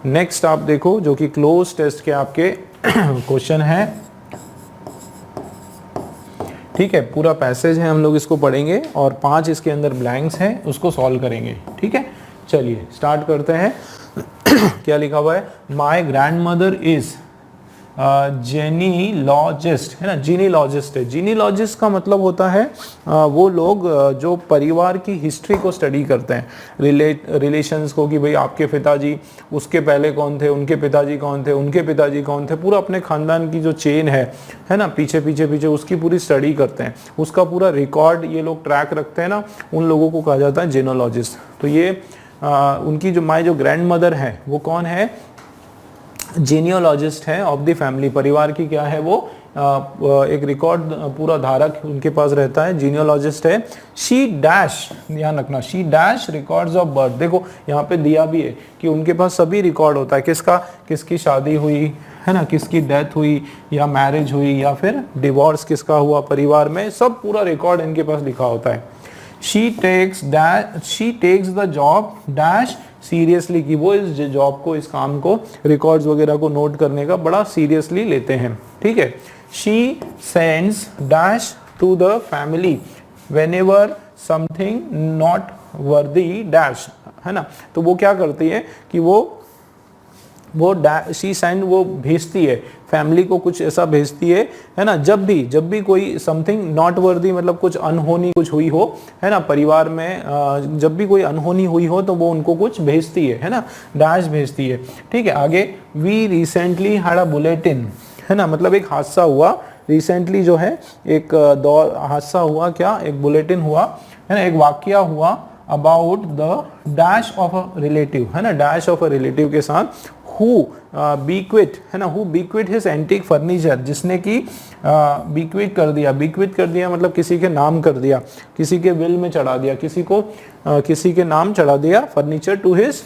Next आप देखो जो कि क्लोज टेस्ट के आपके क्वेश्चन है, ठीक है। पूरा पैसेज है, हम लोग इसको पढ़ेंगे और 5 इसके अंदर ब्लैंक्स हैं, उसको सॉल्व करेंगे, ठीक है। चलिए स्टार्ट करते हैं। क्या लिखा हुआ है, माई ग्रैंड मदर इज जेनीलॉजिस्ट, है ना। जीनीलॉजिस्ट है। जीनीलॉजिस्ट का मतलब होता है वो लोग जो परिवार की हिस्ट्री को स्टडी करते हैं, रिलेशंस को, कि भाई आपके पिताजी उसके पहले कौन थे, उनके पिताजी कौन थे, उनके पिताजी कौन थे, पूरा अपने खानदान की जो चेन है ना, पीछे पीछे पीछे उसकी पूरी स्टडी करते हैं, उसका पूरा रिकॉर्ड ये लोग ट्रैक रखते हैं ना, उन लोगों को कहा जाता है जीनोलॉजिस्ट। तो ये उनकी जो माई जो ग्रैंड मदर है वो कौन है, जीनियोलॉजिस्ट है ऑफ द फैमिली, परिवार की क्या है वो एक रिकॉर्ड पूरा धारक उनके पास रहता है, जीनियोलॉजिस्ट है। शी डैश, ध्यान रखना, she dash records of birth. देखो यहाँ पे दिया भी है कि उनके पास सभी रिकॉर्ड होता है, किसका, किसकी शादी हुई है ना, किसकी डेथ हुई या मैरिज हुई या फिर डिवोर्स किसका हुआ परिवार में, सब पूरा रिकॉर्ड इनके पास लिखा होता है। She takes the job dash seriously, कि वो इस जॉब को, इस काम को, रिकॉर्ड्स वगैरह को नोट करने का बड़ा सीरियसली लेते हैं, ठीक है। She sends dash to the family whenever something noteworthy dash, है ना। तो वो क्या करती है कि वो शी सेंड, वो भेजती है फैमिली को, कुछ ऐसा भेजती है ना, जब भी कोई समथिंग नॉट वर्दी, मतलब कुछ अनहोनी कुछ हुई हो, है ना, परिवार में जब भी कोई अनहोनी हुई हो तो वो उनको कुछ भेजती है ना, डैश भेजती है, ठीक है। आगे, we recently had a bulletin, है ना, मतलब एक हादसा हुआ रिसेंटली, जो है एक दौर हादसा हुआ, क्या, एक बुलेटिन हुआ, है ना, एक वाकया हुआ about the dash of a relative, है ना, डैश ऑफ अ रिलेटिव के साथ, who bequeathed, है ना, who bequeathed his antique furniture, जिसने की bequeath कर दिया मतलब किसी के नाम कर दिया, किसी के विल में चढ़ा दिया, किसी के नाम चढ़ा दिया फर्नीचर टू हिज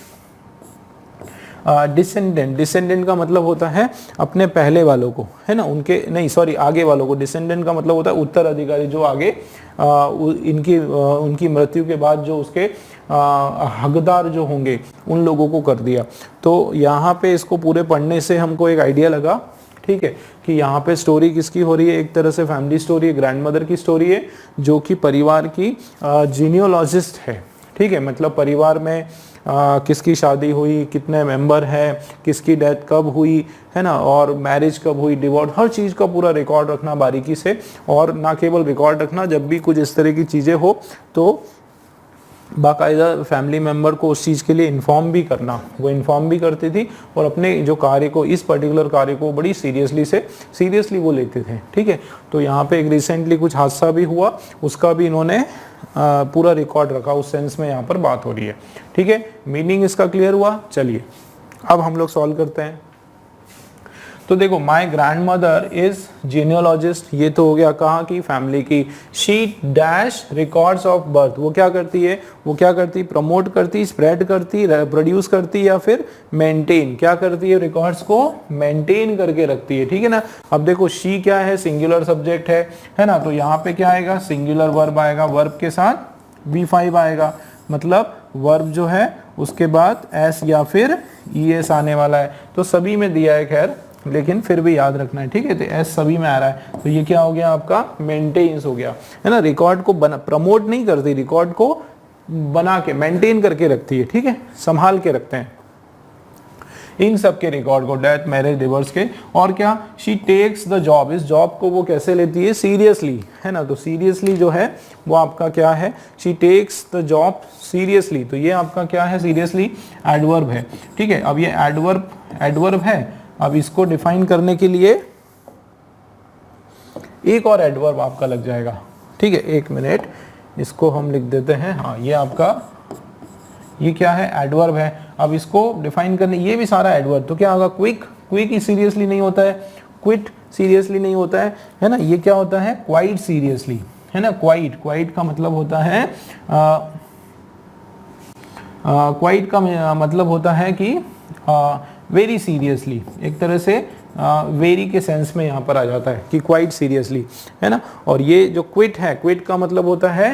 डिसेंडेंट का मतलब होता है अपने पहले वालों को, है ना, उनके नहीं सॉरी आगे वालों को। डिसेंडेंट का मतलब होता है उत्तराधिकारी, जो आगे उनकी मृत्यु के बाद जो उसके हकदार जो होंगे उन लोगों को कर दिया। तो यहाँ पे इसको पूरे पढ़ने से हमको एक आइडिया लगा, ठीक है, कि यहाँ पे स्टोरी किसकी हो रही है, एक तरह से फैमिली स्टोरी है, ग्रैंड मदर की स्टोरी है, जो कि परिवार की जीनियोलॉजिस्ट है, ठीक है। मतलब परिवार में किसकी शादी हुई, कितने मेंबर हैं, किसकी डेथ कब हुई, है ना, और मैरिज कब हुई, डिवोर्स, हर चीज़ का पूरा रिकॉर्ड रखना बारीकी से। और ना केवल रिकॉर्ड रखना, जब भी कुछ इस तरह की चीज़ें हो तो बाकायदा फैमिली मेम्बर को उस चीज़ के लिए इन्फॉर्म भी करना। वो इन्फॉर्म भी करती थी और अपने जो कार्य को, इस पर्टिकुलर कार्य को बड़ी सीरियसली वो लेते थे, ठीक है। तो यहाँ पे एक रिसेंटली कुछ हादसा भी हुआ, उसका भी इन्होंने पूरा रिकॉर्ड रखा, उस सेंस में यहाँ पर बात हो रही है, ठीक है। मीनिंग इसका क्लियर हुआ। चलिए अब हम लोग सॉल्व करते हैं। तो देखो, माई ग्रैंड मदर इज जीनियोलॉजिस्ट, ये तो हो गया कहाँ की, फैमिली की। She dash records of birth, वो क्या करती है, प्रमोट करती, स्प्रेड करती, प्रोड्यूस करती या फिर मेंटेन, क्या करती है, रिकॉर्ड्स को मेंटेन करके रखती है, ठीक है ना। अब देखो, शी क्या है, सिंगुलर सब्जेक्ट है ना, तो यहाँ पे क्या आएगा, सिंगुलर वर्ब आएगा, वर्ब के साथ V5 आएगा, मतलब वर्ब जो है उसके बाद एस या फिर ES आने वाला है। तो सभी में दिया है खैर, लेकिन फिर भी याद रखना है, ठीक है। तो एस सभी में आ रहा है, तो ये क्या हो गया आपका, मेंटेन्स हो गया, है ना। रिकॉर्ड को प्रमोट नहीं करती, रिकॉर्ड को बना के मेंटेन करके रखती है, ठीक है, संभाल के रखते हैं इन सब के रिकॉर्ड को, डेथ, मैरिज, डिवोर्स के। और क्या, शी टेक्स द जॉब, इस जॉब को वो कैसे लेती है, सीरियसली, है ना। तो सीरियसली जो है वो आपका क्या है, she takes the job seriously, तो ये आपका क्या है, सीरियसली एडवर्ब है, ठीक है। अब ये एडवर्ब है। अब इसको डिफाइन करने के लिए एक और एडवर्ब आपका लग जाएगा, ठीक है। एक मिनट, इसको हम लिख देते हैं, हाँ, ये आपका, ये क्या है, एडवर्ब है। अब इसको डिफाइन करने, ये भी सारा एडवर्ब, तो क्या होगा, क्विक ही सीरियसली नहीं होता है, क्विट सीरियसली नहीं होता है ना। ये क्या होता है, क्वाइट सीरियसली, है ना। क्वाइट का मतलब होता है क्वाइट का मतलब होता है कि वेरी सीरियसली, एक तरह से वेरी के सेंस में यहाँ पर आ जाता है कि क्वाइट सीरियसली, है ना। और ये जो क्विट है, क्विट का मतलब होता है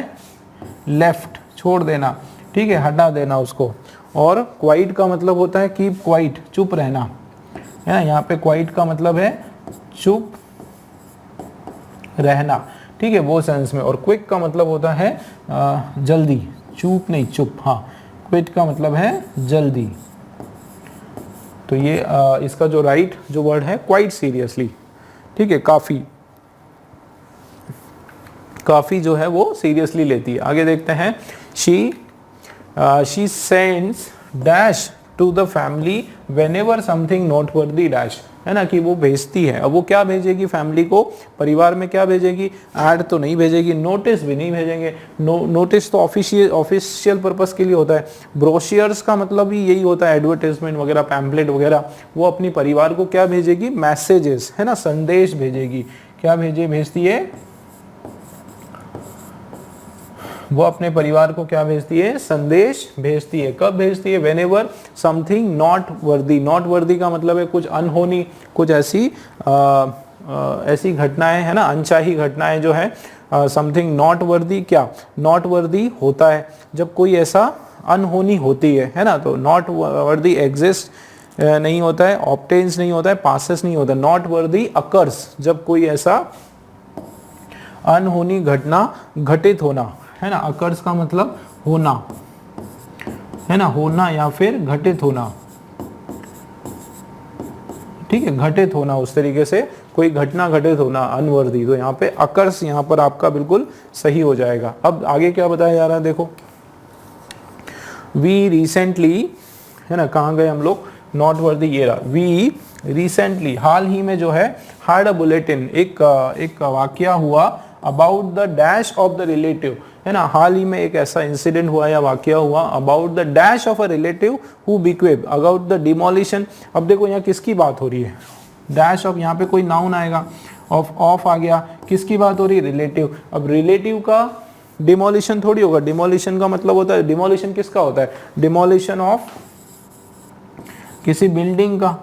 लेफ्ट, छोड़ देना, ठीक है, हटा देना उसको। और क्वाइट का मतलब होता है कीप क्वाइट, चुप रहना, है ना। यहाँ पे क्वाइट का मतलब है चुप रहना, ठीक है, वो सेंस में। और क्विक का मतलब होता है जल्दी, चुप नहीं चुप, हाँ, क्विक का मतलब है जल्दी। तो ये इसका जो राइट जो वर्ड है क्वाइट सीरियसली, ठीक है, काफी जो है वो सीरियसली लेती है। आगे देखते हैं, she sends dash to the family whenever something noteworthy dash, है ना, कि वो भेजती है। अब वो क्या भेजेगी फैमिली को, परिवार में क्या भेजेगी, ऐड तो नहीं भेजेगी, नोटिस भी नहीं भेजेंगे। नोटिस तो ऑफिशियल पर्पस के लिए होता है। ब्रोशियर्स का मतलब ही यही होता है, एडवर्टाइजमेंट वगैरह, पैम्पलेट वगैरह। वो अपनी परिवार को क्या भेजेगी, मैसेजेस, है ना, संदेश भेजेगी। क्या भेजती है, वो अपने परिवार को क्या भेजती है, संदेश भेजती है। कब भेजती है, whenever something not worthy. Not worthy का मतलब है कुछ अनहोनी, कुछ ऐसी ऐसी घटनाएं, है ना, अनचाही घटनाएं जो है। समथिंग नॉट वर्दी, क्या नॉट वर्दी होता है जब कोई ऐसा अनहोनी होती है ना। तो नॉट वर्दी एग्जिस्ट नहीं होता है, ऑब्टेन्स नहीं होता है, पासेस नहीं होता। नॉट वर्दी अकर्स, जब कोई ऐसा अनहोनी घटना घटित होना, है ना। अकर्स का मतलब होना, है ना, होना या फिर घटित होना, ठीक है, घटित होना, उस तरीके से कोई घटना घटित होना, अनवर्दी। तो यहाँ पे अकर्स यहाँ पर आपका बिल्कुल सही हो जाएगा। अब आगे क्या बताया जा रहा है, देखो, वी रिसेंटली, है ना, कहाँ गए हम लोग, नॉट वर्दी, ये रहा। वी रिसेंटली, हाल ही में जो है, हैड अ बुलेटिन, एक वाकया हुआ, about the dash of the relative, है ना, हाल ही में एक ऐसा इंसिडेंट हुआ या वाकया हुआ, about the dash of a relative who बिक्वेब, अबाउट द डिमोलिशन। अब देखो यहाँ किसकी बात हो रही है, डैश ऑफ, यहाँ पे कोई नाउन आएगा, ऑफ आ गया, किसकी बात हो रही है, रिलेटिव। अब रिलेटिव का डिमोलिशन थोड़ी होगा, डिमोलिशन का मतलब होता है, डिमोलिशन किसका होता है, डिमोलिशन ऑफ किसी बिल्डिंग का,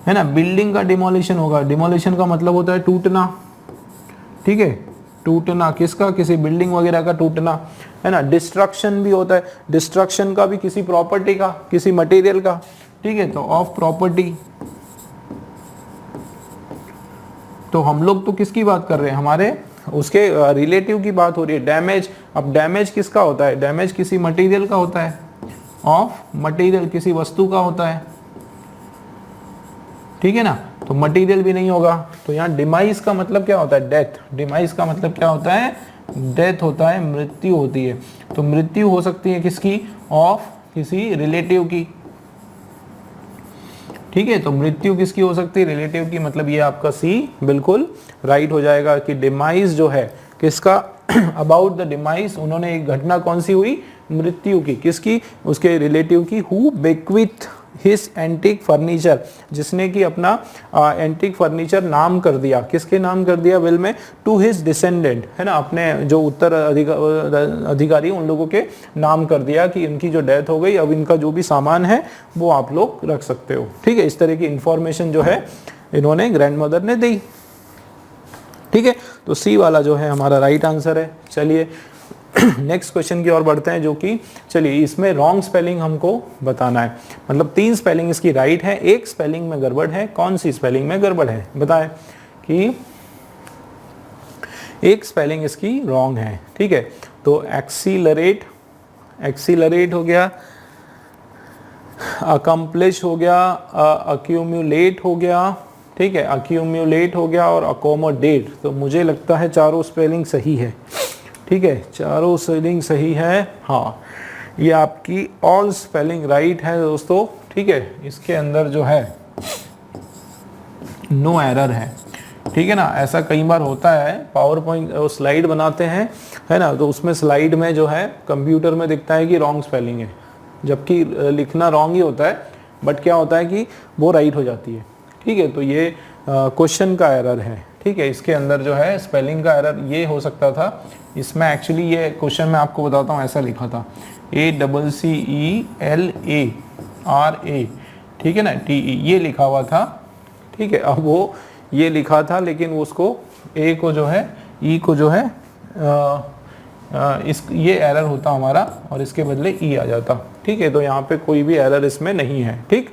है ना, बिल्डिंग का डिमोलिशन होगा। डिमोलिशन का मतलब होता है टूटना, ठीक है, टूटना, किसका, किसी बिल्डिंग वगैरह का टूटना, है ना। डिस्ट्रक्शन भी होता है, डिस्ट्रक्शन का भी किसी प्रॉपर्टी का, किसी मटेरियल का, ठीक है। तो ऑफ प्रॉपर्टी, तो हम लोग तो किसकी बात कर रहे हैं, हमारे उसके रिलेटिव की बात हो रही है। डैमेज, अब डैमेज किसका होता है, डैमेज किसी मटेरियल का होता है, ऑफ मटेरियल किसी वस्तु का होता है, ठीक है ना। तो मटेरियल भी नहीं होगा। तो यहाँ डिमाइस का मतलब क्या होता है, डेथ। डिमाइस का मतलब क्या होता है, डेथ होता है, मृत्यु होती है। तो मृत्यु हो सकती है किसकी, ऑफ किसी रिलेटिव की, ठीक है। तो मृत्यु किसकी हो सकती है, रिलेटिव की। मतलब ये आपका सी बिल्कुल राइट हो जाएगा कि डिमाइस जो है किसका, अबाउट द डिमाइस, उन्होंने एक घटना कौन सी हुई, मृत्यु की, किसकी, उसके रिलेटिव की। हु बेक्विथ हिज एंटीक फर्नीचर, जिसने कि अपना एंटीक फर्नीचर नाम कर दिया, किसके नाम कर दिया, विल में, टू हिज डिसेंडेंट, है ना, अपने जो उत्तर अधिकारी उन लोगों के नाम कर दिया कि इनकी जो डेथ हो गई, अब इनका जो भी सामान है वो आप लोग रख सकते हो, ठीक है। इस तरह की इंफॉर्मेशन जो है इन्होंने ग्रैंडमदर ने दी, ठीक है। तो सी वाला जो है हमारा राइट आंसर है। चलिए नेक्स्ट क्वेश्चन की ओर बढ़ते हैं, जो कि, चलिए, इसमें रॉन्ग स्पेलिंग हमको बताना है। मतलब 3 स्पेलिंग इसकी राइट है, एक स्पेलिंग में गड़बड़ है। कौन सी स्पेलिंग में गड़बड़ है बताएं, कि एक स्पेलिंग इसकी रॉन्ग है, ठीक है। तो एक्सीलरेट, एक्सीलरेट हो गया, अकम्प्लिश हो गया, अक्यूमुलेट हो गया, ठीक है, अक्यूमुलेट हो गया, और अकोमोडेट। तो मुझे लगता है चारों स्पेलिंग सही है, ठीक है, चारों स्पेलिंग सही है, हाँ, ये आपकी ऑल स्पेलिंग राइट है दोस्तों, ठीक है। इसके अंदर जो है नो एरर है, ठीक है ना। ऐसा कई बार होता है, पावर पॉइंट स्लाइड बनाते हैं, है ना, तो उसमें स्लाइड में जो है कंप्यूटर में दिखता है कि रॉन्ग स्पेलिंग है, जबकि लिखना रॉन्ग ही होता है, बट क्या होता है कि वो राइट हो जाती है, ठीक है। तो ये क्वेश्चन का एरर है, ठीक है। इसके अंदर जो है स्पेलिंग का एरर ये हो सकता था, इसमें एक्चुअली ये क्वेश्चन मैं आपको बताता हूँ, ऐसा लिखा था ACCELARA, ठीक है ना, TE ये लिखा हुआ था, ठीक है। अब वो ये लिखा था, लेकिन उसको ए को जो है, ई को जो है ये एरर होता हमारा और इसके बदले ई आ जाता। ठीक है, तो यहाँ पे कोई भी एरर इसमें नहीं है। ठीक,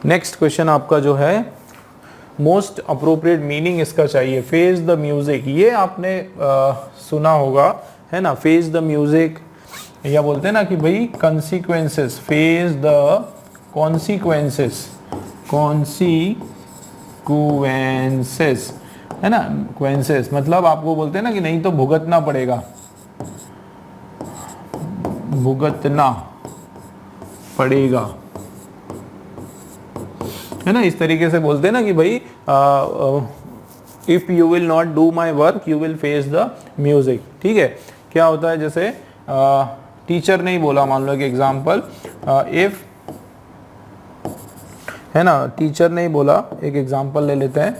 नेक्स्ट क्वेश्चन आपका जो है मोस्ट अप्रोप्रिएट मीनिंग इसका चाहिए, फेस द म्यूजिक। ये आपने सुना होगा, है ना, फेस द म्यूजिक, या बोलते हैं ना कि भाई consequences, face the consequences, consequences, है ना, क्वेंसेस मतलब आपको बोलते हैं ना कि नहीं तो भुगतना पड़ेगा, भुगतना पड़ेगा, है ना, इस तरीके से बोलते हैं ना कि भाई if you will not do my work you will face the music. ठीक है, क्या होता है, जैसे टीचर ने ही बोला, मान लो एक एग्जाम्पल, इफ, है ना, टीचर ने ही बोला, एक एग्जाम्पल ले लेते हैं,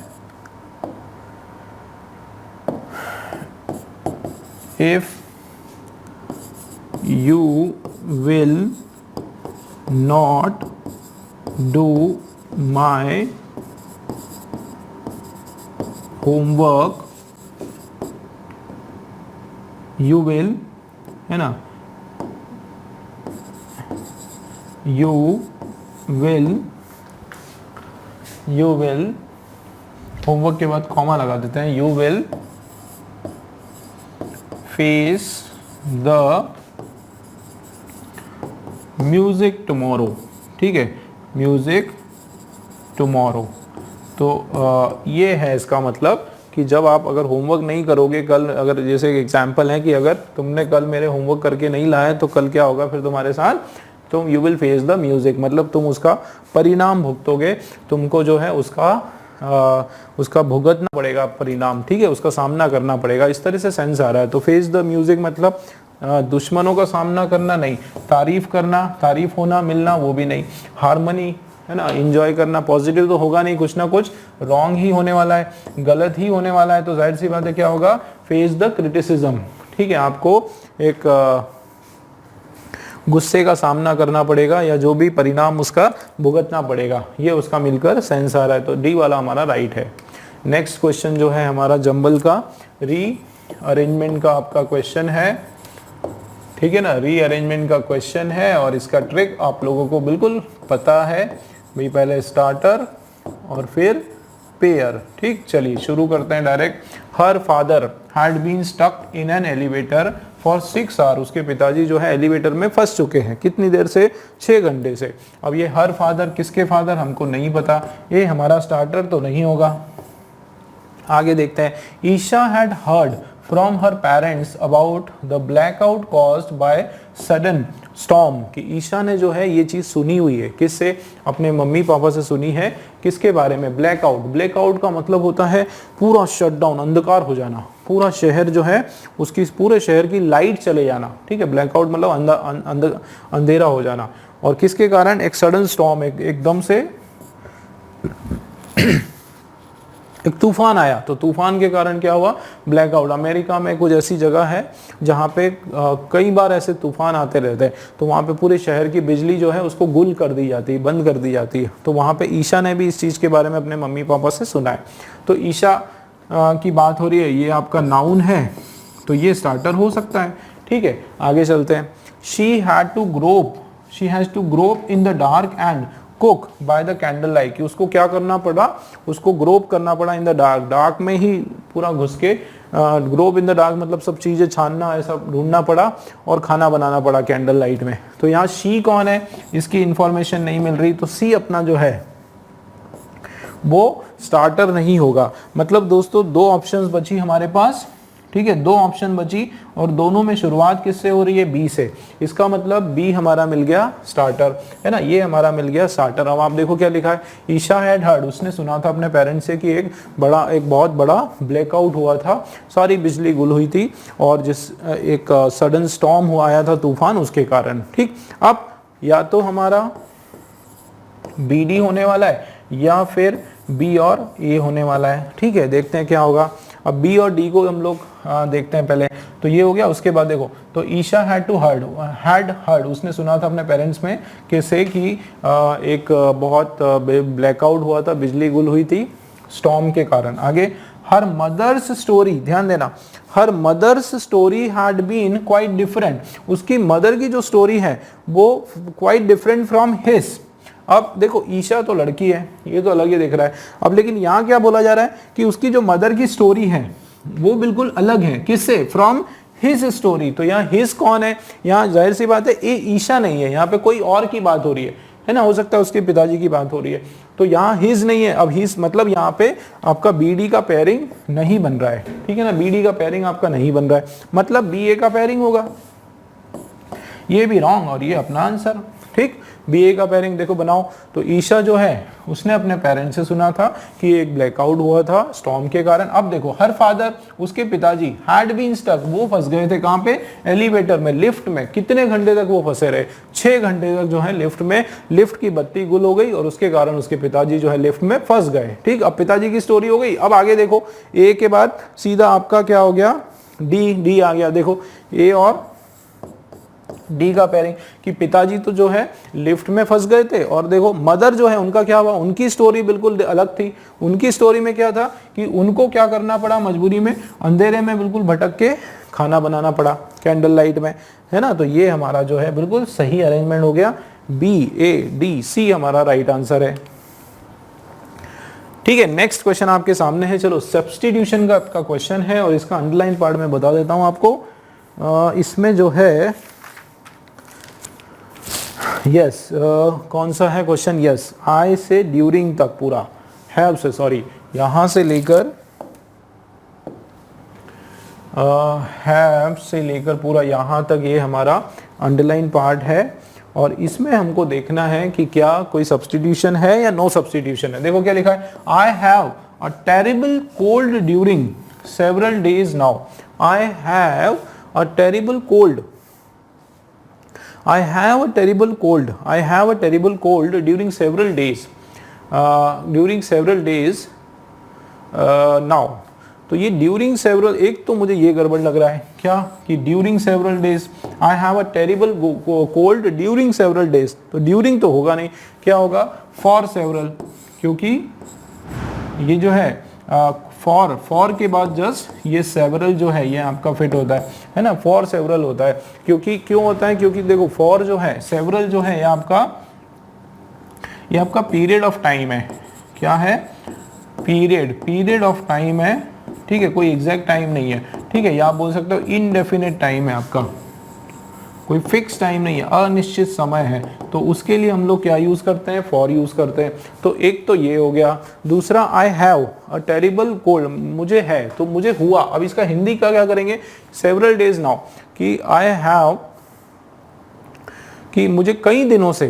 if you will not do my homework you will, है ना, यू विल होमवर्क के बाद कॉमा लगा देते हैं, you will face the music tomorrow. ठीक है, म्यूजिक टुमारो। तो ये है इसका मतलब कि जब आप अगर होमवर्क नहीं करोगे कल, अगर जैसे एक एग्जाम्पल है कि अगर तुमने कल मेरे होमवर्क करके नहीं लाया तो कल क्या होगा फिर तुम्हारे साथ, तुम you will face the music, मतलब तुम उसका परिणाम भुगतोगे, तुमको जो है उसका भुगतना पड़ेगा परिणाम। ठीक है, उसका सामना करना पड़ेगा, इस तरह से सेंस आ रहा है। तो फेस द म्यूजिक मतलब दुश्मनों का सामना करना नहीं, तारीफ करना, तारीफ होना, मिलना, वो भी नहीं, हार्मनी, है ना, एंजॉय करना, पॉजिटिव तो होगा नहीं, कुछ ना कुछ रॉन्ग ही होने वाला है, गलत ही होने वाला है, तो जाहिर सी बात है क्या होगा, फेस द क्रिटिसिज्म। ठीक है, आपको एक गुस्से का सामना करना पड़ेगा या जो भी परिणाम उसका भुगतना पड़ेगा, ये उसका मिलकर सेंस आ रहा है, तो डी वाला हमारा राइट है। नेक्स्ट क्वेश्चन जो है हमारा जंबल का री अरेंजमेंट का आपका क्वेश्चन है। ठीक है ना, री अरेंजमेंट का क्वेश्चन है और इसका ट्रिक आप लोगों को बिल्कुल पता है भाई, पहले स्टार्टर और फिर पेयर। ठीक, चलिए शुरू करते हैं direct. Her father had been stuck in an elevator for 6 hour. उसके पिताजी जो है एलिवेटर में फंस चुके हैं, कितनी देर से, 6 घंटे से। अब ये हर फादर किसके फादर हमको नहीं पता, ये हमारा स्टार्टर तो नहीं होगा। आगे देखते हैं, Isha had heard from her parents about the blackout caused by sudden storm. कि ईशा ने जो है ये चीज़ सुनी हुई है, किससे, अपने मम्मी पापा से सुनी है, किसके बारे में, ब्लैकआउट। ब्लैकआउट का मतलब होता है पूरा शटडाउन, अंधकार हो जाना, पूरा शहर जो है उसकी, पूरे शहर की लाइट चले जाना। ठीक है, ब्लैकआउट मतलब अंधेरा हो जाना, और किसके कारण, एक सडन स्टॉर्म, एकदम से एक तूफान आया, तो तूफान के कारण क्या हुआ, ब्लैकआउट। अमेरिका में कुछ ऐसी जगह है जहाँ पे कई बार ऐसे तूफान आते रहते हैं, तो वहाँ पे पूरे शहर की बिजली जो है उसको गुल कर दी जाती है, बंद कर दी जाती है। तो वहाँ पे ईशा ने भी इस चीज़ के बारे में अपने मम्मी पापा से सुना है। तो ईशा की बात हो रही है, ये आपका नाउन है, तो ये स्टार्टर हो सकता है। ठीक है, आगे चलते हैं। She has to grope in the dark and cook by the candle light. कि उसको क्या करना पड़ा, उसको ग्रोप करना पड़ा इन द डार्क, डार्क में ही पूरा घुस के, ग्रोप इन द डार्क मतलब सब चीज़ें छानना, ऐसा ढूंढना पड़ा और खाना बनाना पड़ा कैंडल लाइट में। तो यहाँ शी कौन है, इसकी इंफॉर्मेशन नहीं मिल रही, तो सी अपना जो है वो स्टार्टर नहीं होगा। मतलब दोस्तों 2 ऑप्शंस बची हमारे पास। ठीक है, 2 ऑप्शन बची और दोनों में शुरुआत किससे हो रही है, बी से। इसका मतलब बी हमारा मिल गया स्टार्टर, है ना, ये हमारा मिल गया स्टार्टर। अब आप देखो क्या लिखा है, ईशा हैड हर्ड, उसने सुना था अपने पेरेंट्स से कि एक बहुत बड़ा ब्लैकआउट हुआ था, सारी बिजली गुल हुई थी, और एक सडन स्टॉर्म हुआ आया था, तूफान, उसके कारण। ठीक, अब या तो हमारा बी डी होने वाला है या फिर बी और ए होने वाला है। ठीक है, देखते हैं क्या होगा। अब बी और डी को हम लोग देखते हैं पहले। तो ये हो गया, उसके बाद देखो, तो ईशा हैड हर्ड, उसने सुना था अपने पेरेंट्स में कैसे कि एक बहुत ब्लैकआउट हुआ था, बिजली गुल हुई थी स्टॉर्म के कारण। आगे हर मदर्स स्टोरी, ध्यान देना, her mother's story had been quite different, उसकी मदर की जो स्टोरी है वो क्वाइट डिफरेंट फ्रॉम हिज। अब देखो ईशा तो लड़की है, ये तो अलग ही दिख रहा है। अब लेकिन यहाँ क्या बोला जा रहा है कि उसकी जो मदर की स्टोरी है वो बिल्कुल अलग है, किससे? From his story. तो यहाँ हिज कौन है? यहाँ जाहिर सी बात है ये ईशा नहीं है, यहाँ पे कोई और की बात हो रही है ना, हो सकता है उसके पिताजी की बात हो रही है। तो यहाँ हिज नहीं है। अब हिज मतलब यहाँ पे आपका बीडी का पेयरिंग नहीं बन रहा है, ठीक है ना, बीडी का पेयरिंग आपका नहीं बन रहा है, मतलब बीए का पेयरिंग होगा। ये भी रॉन्ग और ये अपना आंसर, ठीक। बीए का पेयरिंग देखो बनाओ, तो ईशा जो है उसने अपने पेरेंट्स से सुना था कि एक ब्लैकआउट हुआ था स्टॉर्म के कारण। अब देखो हर फादर, उसके पिताजी हैड बीन स्टक, वो फंस गए थे कहाँ पे? एलिवेटर में, लिफ्ट में। कितने घंटे तक वो फंसे रहे? 6 घंटे तक जो है लिफ्ट में। लिफ्ट की बत्ती गुल हो गई और उसके कारण उसके पिताजी जो है लिफ्ट में फंस गए, ठीक। अब पिताजी की स्टोरी हो गई। अब आगे देखो, ए के बाद सीधा आपका क्या हो गया? डी आ गया। देखो ए और डी का पेयरिंग कि पिताजी तो जो है लिफ्ट में फंस गए थे, और देखो मदर जो है उनका क्या हुआ? उनकी स्टोरी बिल्कुल अलग थी। उनकी स्टोरी में क्या था कि उनको क्या करना पड़ा? मजबूरी में अंधेरे में बिल्कुल भटक के खाना बनाना पड़ा कैंडल लाइट में, है ना। तो ये हमारा जो है बिल्कुल सही अरेंजमेंट हो गया। बी, ए, डी, सी हमारा राइट आंसर है, ठीक है। नेक्स्ट क्वेश्चन आपके सामने है। चलो सब्स्टिट्यूशन का आपका क्वेश्चन है और इसका अंडरलाइन पार्ट में बता देता हूं आपको। इसमें जो है यस कौन सा है क्वेश्चन? यस, आई से ड्यूरिंग तक पूरा, हैव से, सॉरी, यहां से लेकर हैव से लेकर पूरा यहां तक ये हमारा अंडरलाइन पार्ट है। और इसमें हमको देखना है कि क्या कोई सब्स्टिट्यूशन है या नो सब्स्टिट्यूशन है। देखो क्या लिखा है? I have a terrible cold during several days now. I have a terrible cold, I have a terrible cold. I have a terrible cold during several days. During several days now. तो ये during several, एक तो मुझे ये गड़बड़ लग रहा है क्या कि during several days. I have a terrible cold during several days. तो during तो होगा नहीं, क्या होगा? For several, क्योंकि ये जो है फॉर के बाद जस्ट ये सेवरल जो है ये आपका फिट होता है ना, फॉर सेवरल होता है। क्योंकि क्यों होता है? क्योंकि देखो फॉर जो है, सेवरल जो है ये आपका पीरियड ऑफ टाइम है। क्या है? पीरियड ऑफ टाइम है, ठीक है, कोई एग्जैक्ट टाइम नहीं है, ठीक है। या आप बोल सकते हो इनडेफिनेट टाइम है आपका, कोई फिक्स टाइम नहीं है, अनिश्चित समय है। तो उसके लिए हम लोग क्या यूज करते हैं? फॉर यूज करते हैं। तो एक तो ये हो गया। दूसरा, I have a terrible cold, मुझे है तो मुझे हुआ। अब इसका हिंदी का क्या करेंगे? सेवरल डेज नाउ, कि आई हैव, कि मुझे कई दिनों से,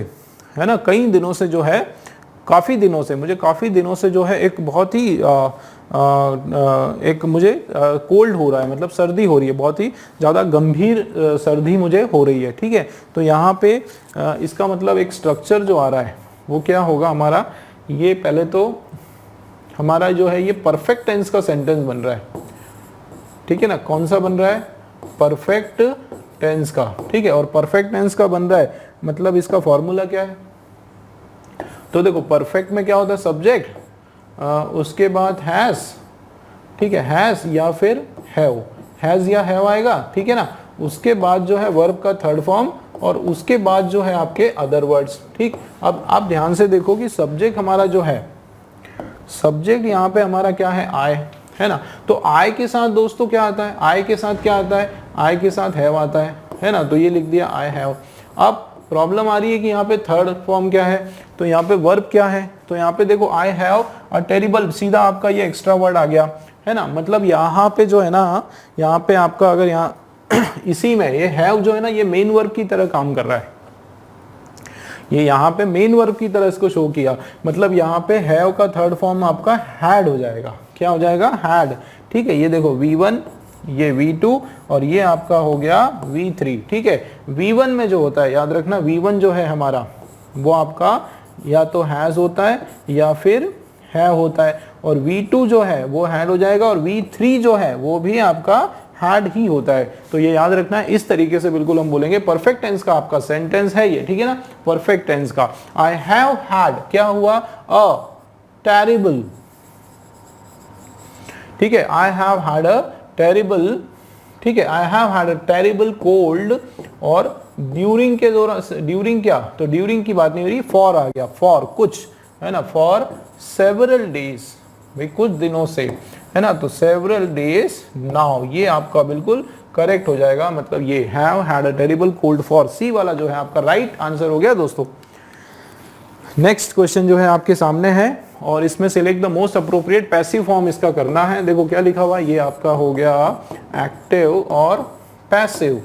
है ना, कई दिनों से जो है, काफी दिनों से, मुझे काफी दिनों से जो है एक बहुत ही एक मुझे कोल्ड हो रहा है, मतलब सर्दी हो रही है, बहुत ही ज़्यादा गंभीर सर्दी मुझे हो रही है, ठीक है। तो यहाँ पे इसका मतलब एक स्ट्रक्चर जो आ रहा है वो क्या होगा हमारा? ये पहले तो हमारा जो है ये परफेक्ट टेंस का सेंटेंस बन रहा है, ठीक है ना। कौन सा बन रहा है? परफेक्ट टेंस का, ठीक है। और परफेक्ट टेंस का बन रहा है, मतलब इसका फॉर्मूला क्या है? तो देखो परफेक्ट में क्या होता है? सब्जेक्ट, उसके बाद हैज, ठीक है, हैज या फिर हैव, हैज या हैव आएगा, ठीक है ना। उसके बाद जो है वर्ब का थर्ड फॉर्म, और उसके बाद जो है आपके अदर वर्ड्स, ठीक। अब आप ध्यान से देखो कि सब्जेक्ट हमारा जो है, सब्जेक्ट यहाँ पे हमारा क्या है? आई, है ना। तो आई के साथ दोस्तों क्या आता है? आई के साथ क्या आता है? आई के साथ हैव आता है ना। तो ये लिख दिया आई हैव। अब प्रॉब्लम आ रही है कि यहाँ पे थर्ड फॉर्म क्या है? तो यहाँ पे वर्ब क्या है? तो यहाँ पे देखो आई हैव अ टेरिबल, सीधा आपका ये एक्स्ट्रा वर्ड आ गया, है ना। मतलब यहाँ पे जो है ना, यहाँ पे आपका अगर यहाँ इसी में ये हैव जो है ना, ये मेन वर्ब की तरह काम कर रहा है। ये यहाँ पे मेन वर्ब की तरह इसको शो किया, मतलब यहाँ पे हैव का थर्ड फॉर्म आपका हैड हो जाएगा। क्या हो जाएगा? हैड, ठीक है। ये देखो V1, ये V2 और ये आपका हो गया V3, ठीक है। V1 में जो होता है, याद रखना, V1 जो है हमारा वो आपका या तो हैज होता है या फिर है होता है, और V2 जो है वो हैड हो जाएगा, और V3 जो है वो भी आपका हैड ही होता है। तो ये याद रखना है, इस तरीके से बिल्कुल हम बोलेंगे। परफेक्ट टेंस का आपका सेंटेंस है ये, ठीक है ना। परफेक्ट टेंस का आई हैव हैड क्या हुआ? अ टेरिबल, ठीक है, I have had a terrible, ठीक है, I have had a terrible cold, और ड्यूरिंग के दौरान, ड्यूरिंग क्या, तो ड्यूरिंग की बात नहीं हो रही, फॉर आ गया, फॉर कुछ, है ना, फॉर सेवरल डेज, भाई कुछ दिनों से, है ना, तो सेवरल डेज नाउ, ये आपका बिल्कुल करेक्ट हो जाएगा, मतलब ये have had a terrible cold for, सी वाला जो है आपका राइट आंसर हो गया दोस्तों। नेक्स्ट क्वेश्चन जो है आपके सामने है, और इसमें select the most appropriate passive form इसका करना है। देखो क्या लिखा हुआ है, ये आपका हो गया एक्टिव और पैसिव,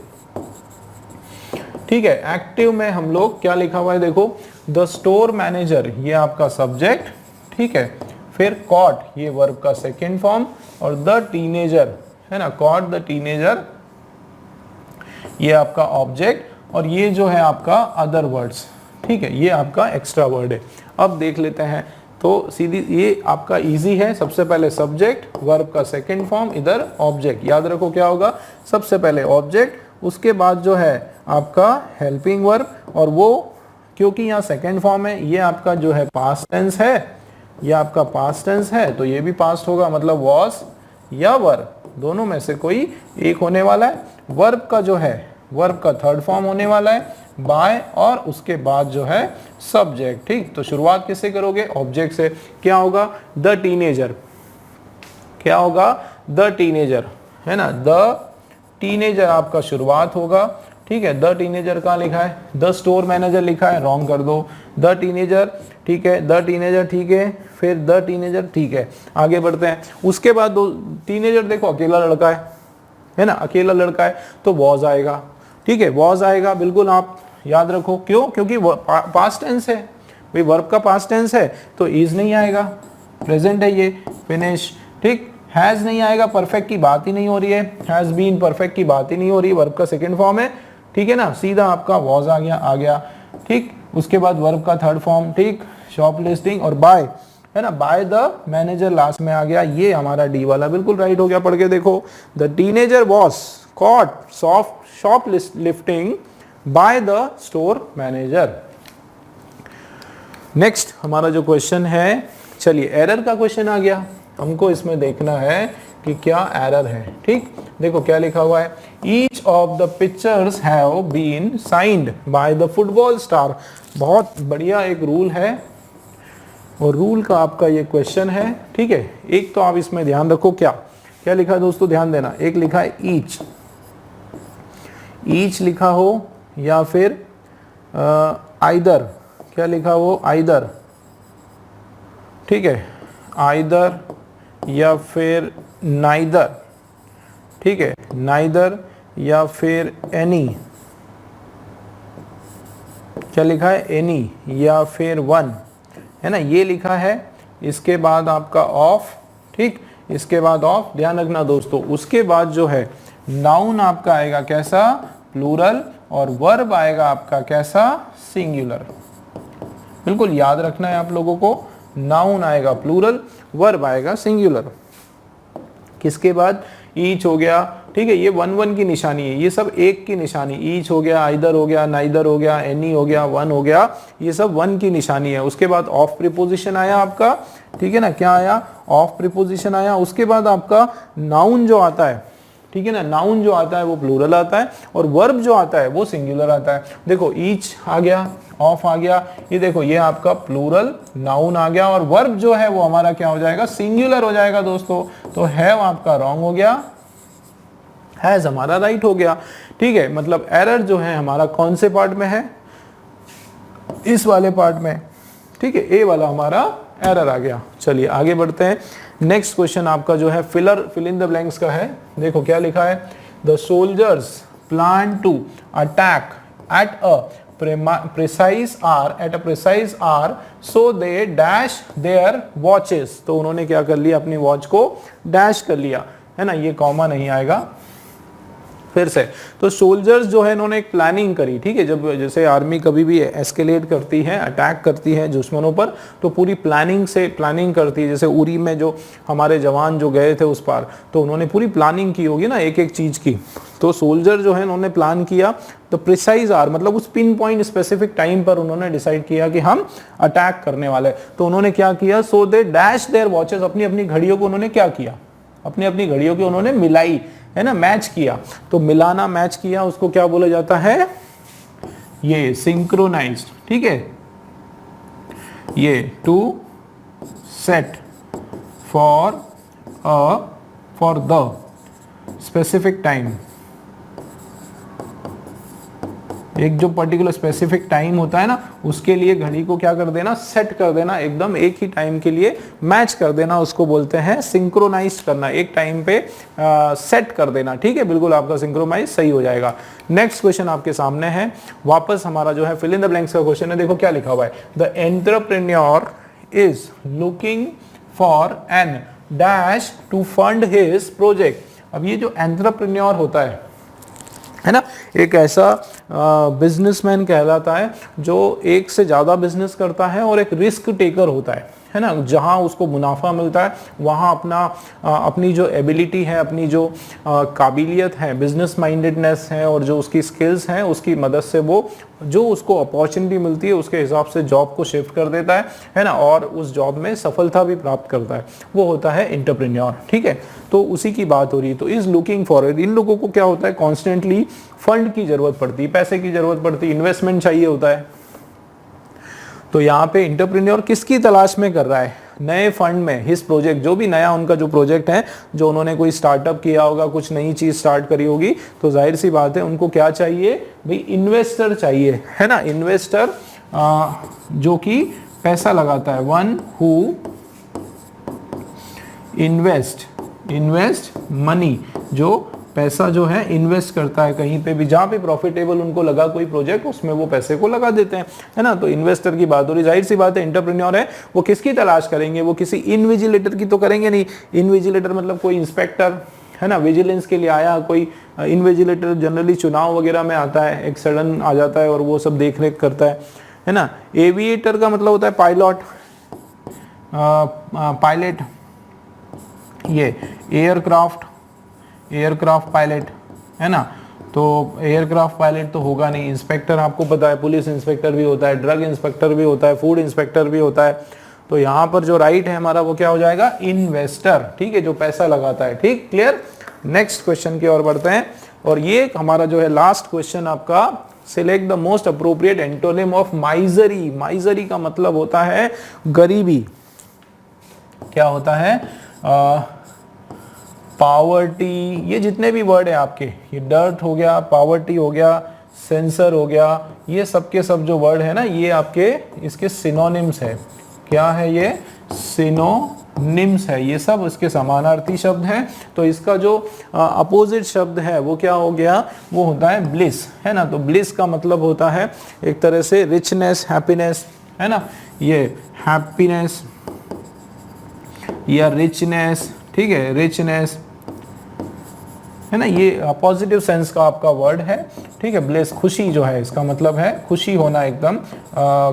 ठीक है। एक्टिव में हम लोग क्या लिखा हुआ है, देखो द स्टोर मैनेजर, ये आपका सब्जेक्ट, ठीक है, फिर कॉट ये वर्ब का सेकेंड फॉर्म, और द टीनेजर, है ना, कॉट द टीनेजर ये आपका ऑब्जेक्ट, और ये जो है आपका अदर वर्ड्स, ठीक है, ये आपका एक्स्ट्रा वर्ड है। अब देख लेते हैं, तो सीधी ये आपका इजी है, सबसे पहले सब्जेक्ट, वर्ब का सेकंड फॉर्म, इधर ऑब्जेक्ट, याद रखो क्या होगा, सबसे पहले ऑब्जेक्ट, उसके बाद जो है आपका हेल्पिंग वर्ब, और वो क्योंकि यहाँ सेकंड फॉर्म है, ये आपका जो है पास्ट टेंस है, ये आपका पास्ट टेंस है, तो ये भी पास्ट होगा, मतलब वॉज या वर, दोनों में से कोई एक होने वाला है। वर्ब का जो है, वर्ब का थर्ड फॉर्म होने वाला है बाय, और उसके बाद जो है सब्जेक्ट, ठीक। तो शुरुआत किससे करोगे, ऑब्जेक्ट से, क्या होगा, द टीनेजर, क्या होगा, द टीनेजर, है ना, द टीनेजर आपका शुरुआत होगा, ठीक है। द टीनेजर कहाँ लिखा है, द स्टोर मैनेजर लिखा है, रॉन्ग कर दो, द टीनेजर, ठीक है, द टीनेजर, ठीक है, फिर द टीनेजर, ठीक है, आगे बढ़ते हैं। उसके बाद दो टीनेजर, देखो अकेला लड़का है ना, अकेला लड़का है, तो वॉज आएगा, ठीक है, वॉज आएगा, बिल्कुल आप याद रखो, क्यों, क्योंकि पास्ट टेंस है, भाई वर्ब का पास्ट टेंस है, तो इज नहीं आएगा, प्रेजेंट है ये, फिनिश, ठीक। हैज नहीं आएगा, परफेक्ट की बात ही नहीं हो रही है, हैज बीन परफेक्ट की बात ही नहीं हो रही, वर्ब का सेकंड फॉर्म है, ठीक है ना, सीधा आपका वॉज आ गया, ठीक। उसके बाद वर्ब का थर्ड फॉर्म, ठीक, शॉपलिस्टिंग, और बाय, है ना, बाय द मैनेजर लास्ट में आ गया, ये हमारा डी वाला बिल्कुल राइट हो गया। पढ़ के देखो, the teenager was caught shoplifting by the store manager. Next हमारा जो क्वेश्चन है, चलिए एरर का क्वेश्चन आ गया, हमको इसमें देखना है कि क्या एरर है, ठीक। देखो क्या लिखा हुआ है, each of the pictures have been signed by the football star. बहुत बढ़िया एक रूल है, और रूल का आपका ये क्वेश्चन है, ठीक है। एक तो आप इसमें ध्यान रखो, क्या क्या लिखा है दोस्तों, ध्यान देना, एक लिखा है ईच, ईच लिखा हो, या फिर आइदर, क्या लिखा हो, आइदर, ठीक है, आइदर, या फिर नाइदर, ठीक है, नाइदर, या फिर एनी, क्या लिखा है, एनी, या फिर वन, है ना, ये लिखा है। इसके बाद आपका ऑफ, ठीक, इसके बाद ऑफ, ध्यान रखना दोस्तों। उसके बाद जो है नाउन आपका आएगा कैसा, प्लूरल, और वर्ब आएगा आपका कैसा, सिंगुलर। बिल्कुल याद रखना है आप लोगों को, नाउन आएगा प्लूरल, वर्ब आएगा सिंगुलर। किसके बाद ईच हो गया, ठीक है, ये वन वन की निशानी है, ये सब एक की निशानी, ईच हो गया, आइदर हो गया, नाइदर हो गया, एनी हो गया, वन हो गया, ये सब वन की निशानी है। उसके बाद ऑफ प्रीपोजिशन आया आपका, ठीक है ना, क्या आया, ऑफ प्रीपोजिशन आया। उसके बाद आपका नाउन जो आता है, ठीक है ना, नाउन जो आता है वो प्लूरल आता है, और वर्ब जो आता है वो सिंगुलर आता है। देखो ईच आ गया, ऑफ आ गया, ये देखो ये आपका प्लूरल नाउन आ गया, और वर्ब जो है वो हमारा क्या हो जाएगा, सिंगुलर हो जाएगा दोस्तों। तो हैव आपका रॉन्ग हो गया, हैज हमारा राइट हो गया, ठीक है। मतलब एरर जो है हमारा कौन से पार्ट में है, इस वाले पार्ट में, ठीक है, ए वाला हमारा एरर आ गया। चलिए आगे बढ़ते हैं। नेक्स्ट क्वेश्चन आपका जो है फिल इन द ब्लैंक्स का है। देखो क्या लिखा है, the soldiers plan to attack at a precise hour so they dash their watches. तो उन्होंने क्या कर लिया, अपनी वॉच को डैश कर लिया, है ना, ये कॉमा नहीं आएगा फिर से। तो सोल्जर्स जो है इन्होंने एक प्लानिंग करी, ठीक है, जब जैसे आर्मी कभी भी एस्केलेट करती है, अटैक करती है दुश्मनों पर, तो पूरी प्लानिंग से प्लानिंग करती है। जैसे उरी में जो हमारे जवान जो गए थे उस पार, तो उन्होंने पूरी प्लानिंग की होगी ना एक एक चीज की। तो सोल्जर जो है इन्होंने प्लान किया, तो प्रिसाइज आर मतलब उस पिन पॉइंट स्पेसिफिक टाइम पर उन्होंने डिसाइड किया कि हम अटैक करने वाले। तो उन्होंने क्या किया, सो दे डैश देयर वॉचेस, अपनी अपनी घड़ियों को उन्होंने क्या किया, अपनी अपनी घड़ियों की उन्होंने मिलाई, है ना, मैच किया। तो मिलाना, मैच किया, उसको क्या बोला जाता है, ये सिंक्रोनाइज्ड, ठीक है, ये to set for the specific time, एक जो पर्टिकुलर स्पेसिफिक टाइम होता है ना, उसके लिए घड़ी को क्या कर देना, सेट कर देना, एकदम एक ही टाइम के लिए मैच कर देना, उसको बोलते हैं सिंक्रोनाइज करना, एक टाइम पे सेट कर देना, ठीक है, बिल्कुल आपका सिंक्रोनाइज सही हो जाएगा। नेक्स्ट क्वेश्चन आपके सामने है, वापस हमारा जो है फिल इन द ब्लैंक्स का क्वेश्चन है। देखो क्या लिखा हुआ है, the entrepreneur is looking for an dash to fund his project. अब ये जो एंटरप्रेन्योर होता है ना, एक ऐसा बिजनेसमैन कहलाता है जो एक से ज़्यादा बिजनेस करता है और एक रिस्क टेकर होता है ना, जहां उसको मुनाफा मिलता है वहां अपनी जो एबिलिटी है, अपनी जो काबिलियत है, बिजनेस माइंडेडनेस है और जो उसकी स्किल्स हैं, उसकी मदद से वो जो उसको अपॉर्चुनिटी मिलती है उसके हिसाब से जॉब को शिफ्ट कर देता है ना, और उस जॉब में सफलता भी प्राप्त करता है, वो होता है एंटरप्रेन्योर, ठीक है। तो उसी की बात हो रही है। तो इज लुकिंग फॉरवर्ड, इन लोगों को क्या होता है, कॉन्स्टेंटली फंड की जरूरत पड़ती है, पैसे की जरूरत पड़ती है, इन्वेस्टमेंट चाहिए होता है। तो यहाँ पे एंटरप्रेन्योर किसकी तलाश में कर रहा है, नए फंड में, हिज प्रोजेक्ट, जो भी नया उनका जो प्रोजेक्ट है, जो उन्होंने कोई स्टार्टअप किया होगा, कुछ नई चीज स्टार्ट करी होगी, तो जाहिर सी बात है उनको क्या चाहिए भाई, इन्वेस्टर चाहिए, है ना, इन्वेस्टर जो कि पैसा लगाता है, वन हु इन्वेस्ट मनी, जो पैसा जो है इन्वेस्ट करता है कहीं पे भी, जहां पे प्रॉफिटेबल उनको लगा कोई प्रोजेक्ट, उसमें वो पैसे को लगा देते हैं, है ना। तो इन्वेस्टर की बात हो रही, जाहिर सी बात है एंटरप्रेन्योर है, वो किसकी तलाश करेंगे, वो किसी इनविजिलेटर की तो करेंगे नहीं। इनविजिलेटर मतलब कोई इंस्पेक्टर, है ना, विजिलेंस के लिए आया कोई इनविजिलेटर, जनरली चुनाव वगैरह में आता है, एक सडन आ जाता है और वो सब देख रेख करता है ना। एविएटर का मतलब होता है पायलट, ये एयरक्राफ्ट पायलट, है ना। तो एयरक्राफ्ट पायलट तो होगा नहीं, इंस्पेक्टर आपको पता है, पुलिस इंस्पेक्टर भी होता है, ड्रग इंस्पेक्टर भी होता है, फूड इंस्पेक्टर भी होता है। तो यहाँ पर जो राइट है हमारा वो क्या हो जाएगा, इन्वेस्टर, ठीक है, जो पैसा लगाता है, ठीक, क्लियर। नेक्स्ट क्वेश्चन की ओर बढ़ते हैं, और ये हमारा जो है लास्ट क्वेश्चन आपका, select the most appropriate antonym of misery. Misery का मतलब होता है गरीबी, क्या होता है, पावर्टी, ये जितने भी वर्ड है आपके, ये डर्ट हो गया, पावर्टी हो गया, सेंसर हो गया, ये सब के सब जो वर्ड है ना, ये आपके इसके सिनोनिम्स है। क्या है ये, सिनोनिम्स है, ये सब इसके समानार्थी शब्द हैं। तो इसका जो अपोजिट शब्द है वो क्या हो गया, वो होता है ब्लिस, है ना। तो ब्लिस का मतलब होता है एक तरह से रिचनेस, हैप्पीनेस, है ना, ये हैप्पीनेस या रिचनेस, ठीक है, रिचनेस, है ना, ये पॉजिटिव सेंस का आपका वर्ड है, ठीक है। ब्लेस, खुशी जो है, इसका मतलब है खुशी होना, एकदम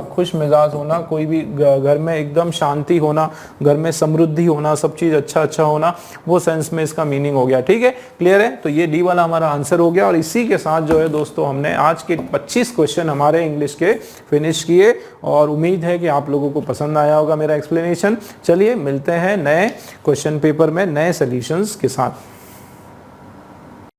खुश मिजाज होना, कोई भी घर में एकदम शांति होना, घर में समृद्धि होना, सब चीज़ अच्छा होना, वो सेंस में इसका मीनिंग हो गया, ठीक है, क्लियर है। तो ये डी वाला हमारा आंसर हो गया, और इसी के साथ जो है दोस्तों हमने आज के 25 क्वेश्चन हमारे इंग्लिश के फिनिश किए, और उम्मीद है कि आप लोगों को पसंद आया होगा मेरा एक्सप्लेनेशन। चलिए मिलते हैं नए क्वेश्चन पेपर में नए सोल्यूशंस के साथ।